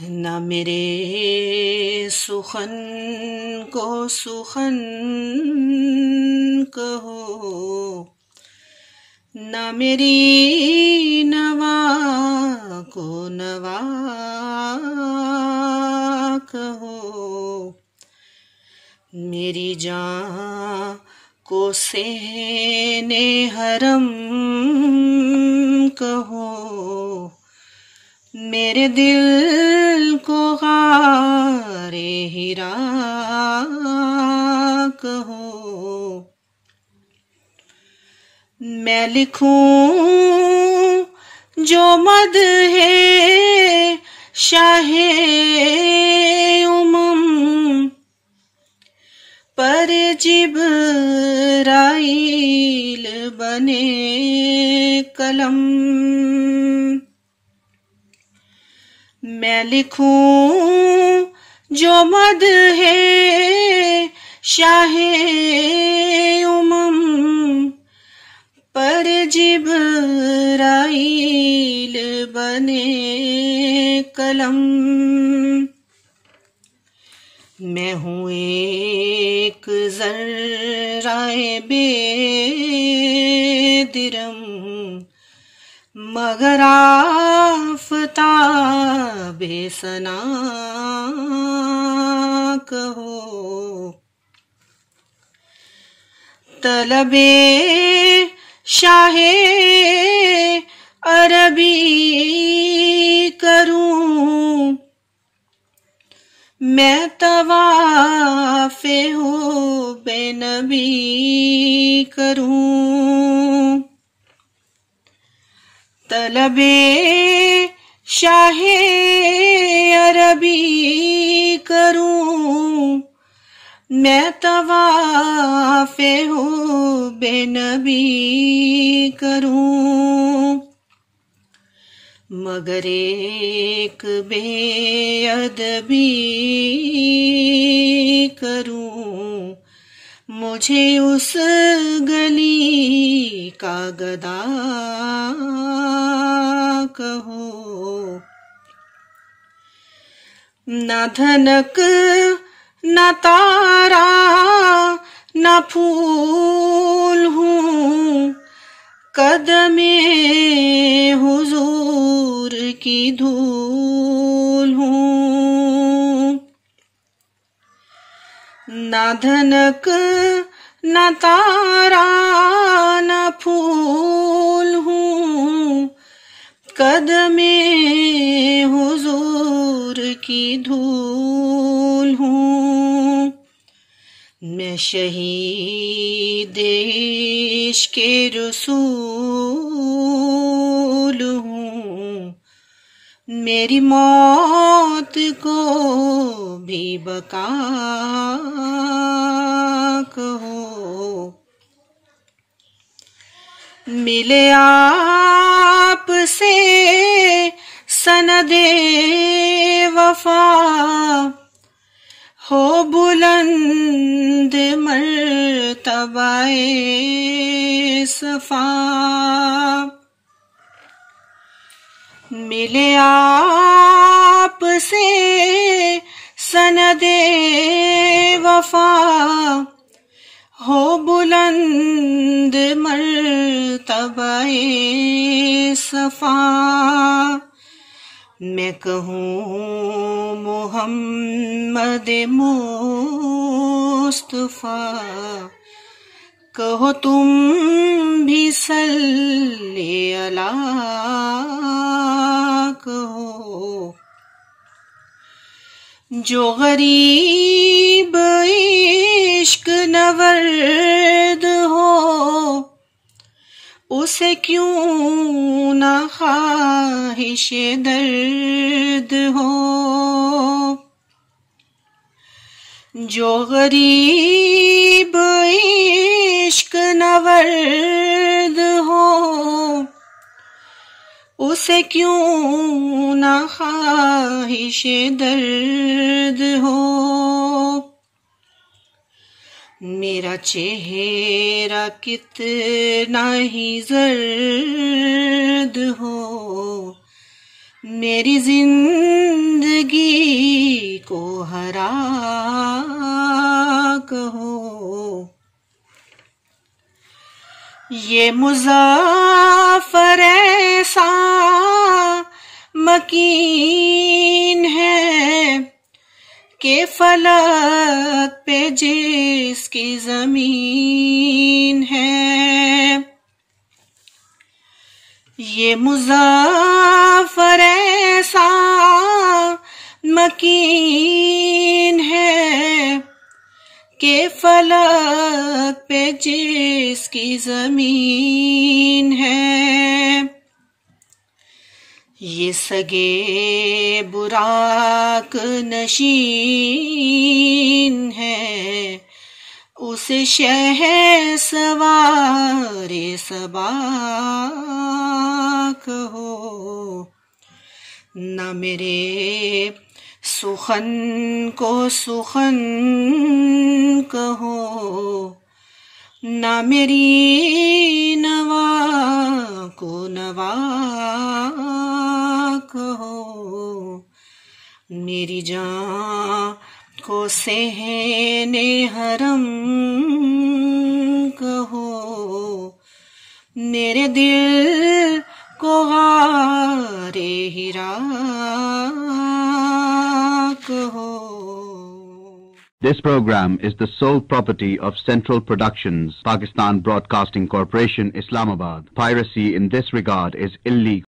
نہ میرے سخن کو سخن کہو، نہ میری نوا کو نوا کہو، میری جان کو سہنے حرم کہو، میرے دل کو غار ہرا کہو، میں لکھوں جو مدح ہے شاہ امم، پر جبرائیل بنے قلم، میں لکھوں جو مدح ہے شاہ امم، پر جبرائیل بنے قلم، میں ہوں ایک ذرہ بے درم، مگر آفتاب ثنا کہو، طلب شاہ عربی کروں، میں طواف حب نبی کروں، طلب شاہ عربی کروں، میں طواف حب نبی کروں، مگر ایک بے ادبی کروں، مجھے اس گلی کا گدا کہو، نہ دھنک نہ تارا نہ پھول ہوں، قدم حضور کی دھول ہوں، نہ دھنک نہ تارا نہ پھول ہوں، قدم حضور کی دھول ہوں، میں شہید عشق رسول ہوں، میری موت کو بھی بقا کہو، ملے آپ سے سند وفا، ہو بلند مرتبہ صفا، ملے آپ سے سند وفا، ہو بلند مرتبہ صفا، میں کہوں محمد مصطفیٰ، کہو تم بھی صلی اللہ کہو، جو غریب عشق نورد ہو، اسے کیوں نہ خواہش درد ہو، جو غریب عشق نورد ہو، اسے کیوں نہ خواہش درد ہو، میرا چہرہ کتنا ہی زرد ہو، میری زندگی یہ مظفر ایسا مکین ہے کہ فلک پہ جس کی زمین ہے. یہ مظفر ایسا مکین ہے کہ فلک پہ جس کی زمین ہے. یہ سگے براق نشین ہے اسے شہ سوار صبا کہو. نہ میرے سخن کو سخن کہو نہ میری نوا کو نوا کہو. میری جان کو صحن حرم کہو میرے دل کو غار ہرا کہو. This program is the sole property of Central Productions, Pakistan Broadcasting Corporation, Islamabad. Piracy in this regard is illegal.